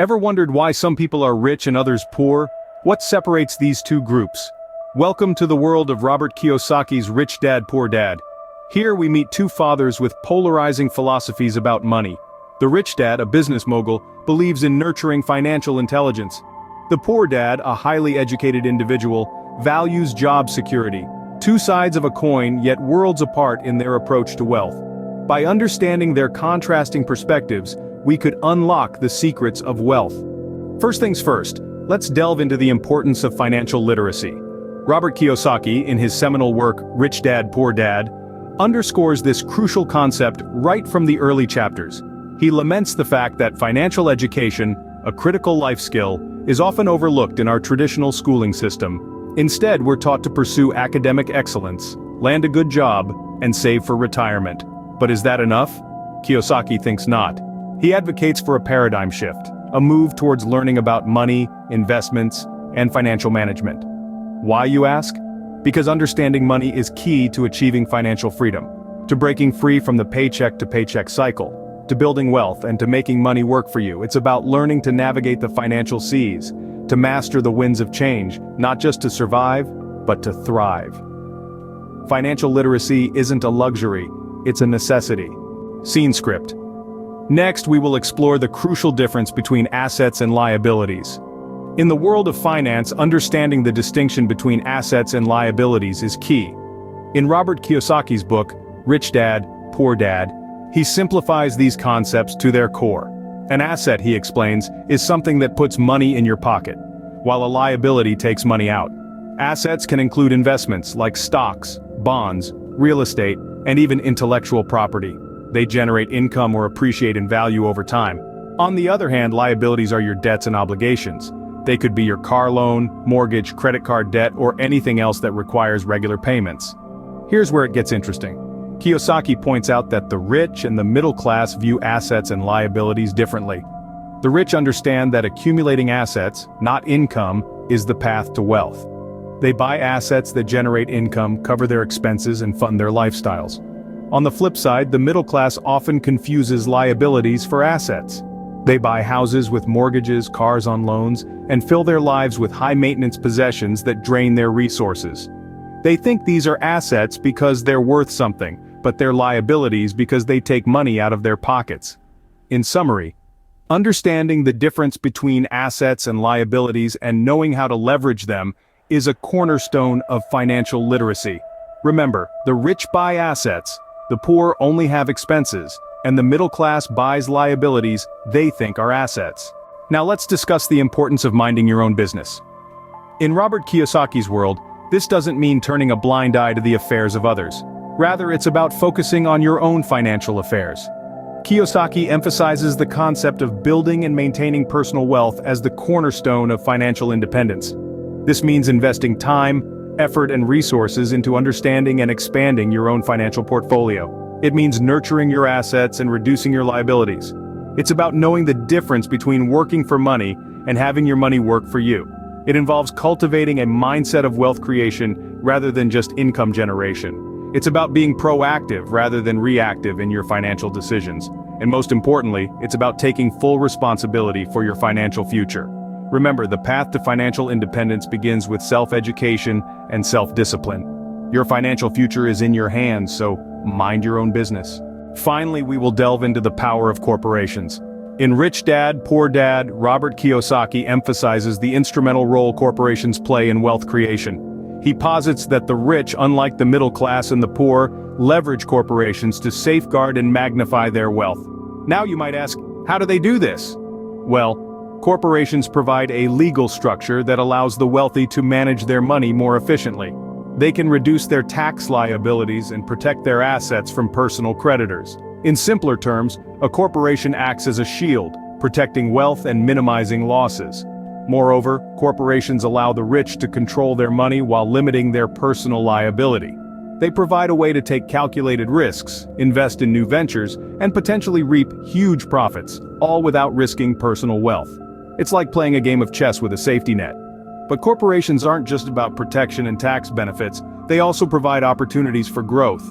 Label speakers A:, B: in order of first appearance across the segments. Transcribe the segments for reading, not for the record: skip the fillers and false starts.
A: Ever wondered why some people are rich and others poor? What separates these two groups? Welcome to the world of Robert Kiyosaki's Rich Dad, Poor Dad. Here we meet two fathers with polarizing philosophies about money. The rich dad, a business mogul, believes in nurturing financial intelligence. The poor dad, a highly educated individual, values job security. Two sides of a coin, yet worlds apart in their approach to wealth. By understanding their contrasting perspectives, we could unlock the secrets of wealth. First things first, let's delve into the importance of financial literacy. Robert Kiyosaki, in his seminal work, Rich Dad, Poor Dad, underscores this crucial concept right from the early chapters. He laments the fact that financial education, a critical life skill, is often overlooked in our traditional schooling system. Instead, we're taught to pursue academic excellence, land a good job, and save for retirement. But is that enough? Kiyosaki thinks not. He advocates for a paradigm shift, a move towards learning about money, investments, and financial management. Why, you ask? Because understanding money is key to achieving financial freedom, to breaking free from the paycheck-to-paycheck cycle, to building wealth and to making money work for you. It's about learning to navigate the financial seas, to master the winds of change, not just to survive, but to thrive. Financial literacy isn't a luxury, it's a necessity. Scene script. Next, we will explore the crucial difference between assets and liabilities. In the world of finance, understanding the distinction between assets and liabilities is key. In Robert Kiyosaki's book, Rich Dad, Poor Dad, he simplifies these concepts to their core. An asset, he explains, is something that puts money in your pocket, while a liability takes money out. Assets can include investments like stocks, bonds, real estate, and even intellectual property. They generate income or appreciate in value over time. On the other hand, liabilities are your debts and obligations. They could be your car loan, mortgage, credit card debt, or anything else that requires regular payments. Here's where it gets interesting. Kiyosaki points out that the rich and the middle class view assets and liabilities differently. The rich understand that accumulating assets, not income, is the path to wealth. They buy assets that generate income, cover their expenses, and fund their lifestyles. On the flip side, the middle class often confuses liabilities for assets. They buy houses with mortgages, cars on loans, and fill their lives with high-maintenance possessions that drain their resources. They think these are assets because they're worth something, but they're liabilities because they take money out of their pockets. In summary, understanding the difference between assets and liabilities and knowing how to leverage them is a cornerstone of financial literacy. Remember, the rich buy assets, the poor only have expenses, and the middle class buys liabilities they think are assets. Now let's discuss the importance of minding your own business. In Robert Kiyosaki's world, this doesn't mean turning a blind eye to the affairs of others. Rather, it's about focusing on your own financial affairs. Kiyosaki emphasizes the concept of building and maintaining personal wealth as the cornerstone of financial independence. This means investing time, effort, and resources into understanding and expanding your own financial portfolio. It means nurturing your assets and reducing your liabilities. It's about knowing the difference between working for money and having your money work for you. It involves cultivating a mindset of wealth creation rather than just income generation. It's about being proactive rather than reactive in your financial decisions. And most importantly, it's about taking full responsibility for your financial future. Remember, the path to financial independence begins with self-education and self-discipline. Your financial future is in your hands, so mind your own business. Finally, we will delve into the power of corporations. In Rich Dad, Poor Dad, Robert Kiyosaki emphasizes the instrumental role corporations play in wealth creation. He posits that the rich, unlike the middle class and the poor, leverage corporations to safeguard and magnify their wealth. Now you might ask, how do they do this? Well, corporations provide a legal structure that allows the wealthy to manage their money more efficiently. They can reduce their tax liabilities and protect their assets from personal creditors. In simpler terms, a corporation acts as a shield, protecting wealth and minimizing losses. Moreover, corporations allow the rich to control their money while limiting their personal liability. They provide a way to take calculated risks, invest in new ventures, and potentially reap huge profits, all without risking personal wealth. It's like playing a game of chess with a safety net. But corporations aren't just about protection and tax benefits, they also provide opportunities for growth.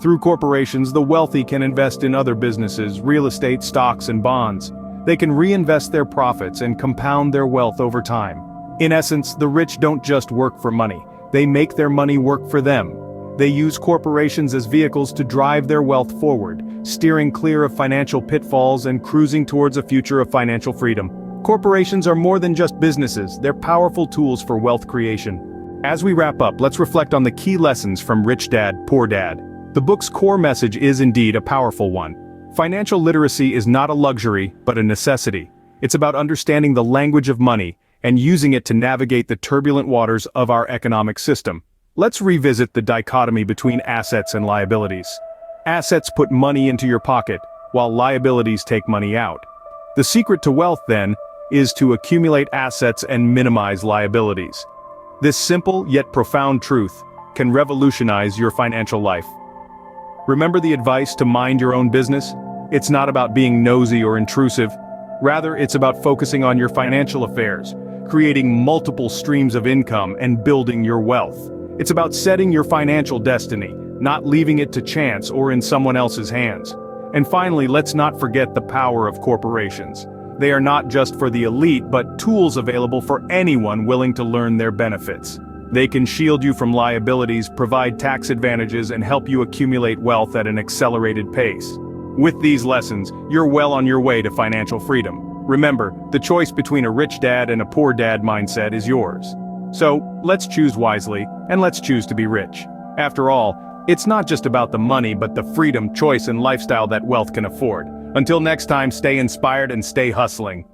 A: Through corporations, the wealthy can invest in other businesses, real estate, stocks, and bonds. They can reinvest their profits and compound their wealth over time. In essence, the rich don't just work for money, they make their money work for them. They use corporations as vehicles to drive their wealth forward, steering clear of financial pitfalls and cruising towards a future of financial freedom. Corporations are more than just businesses, they're powerful tools for wealth creation. As we wrap up, let's reflect on the key lessons from Rich Dad, Poor Dad. The book's core message is indeed a powerful one. Financial literacy is not a luxury, but a necessity. It's about understanding the language of money and using it to navigate the turbulent waters of our economic system. Let's revisit the dichotomy between assets and liabilities. Assets put money into your pocket, while liabilities take money out. The secret to wealth, then, is to accumulate assets and minimize liabilities. This simple yet profound truth can revolutionize your financial life. Remember the advice to mind your own business? It's not about being nosy or intrusive. Rather, it's about focusing on your financial affairs, creating multiple streams of income and building your wealth. It's about setting your financial destiny, not leaving it to chance or in someone else's hands. And finally, let's not forget the power of corporations. They are not just for the elite, but tools available for anyone willing to learn their benefits. They can shield you from liabilities, provide tax advantages, and help you accumulate wealth at an accelerated pace. With these lessons, you're well on your way to financial freedom. Remember, the choice between a rich dad and a poor dad mindset is yours. So, let's choose wisely, and let's choose to be rich. After all, it's not just about the money but the freedom, choice, and lifestyle that wealth can afford. Until next time, stay inspired and stay hustling.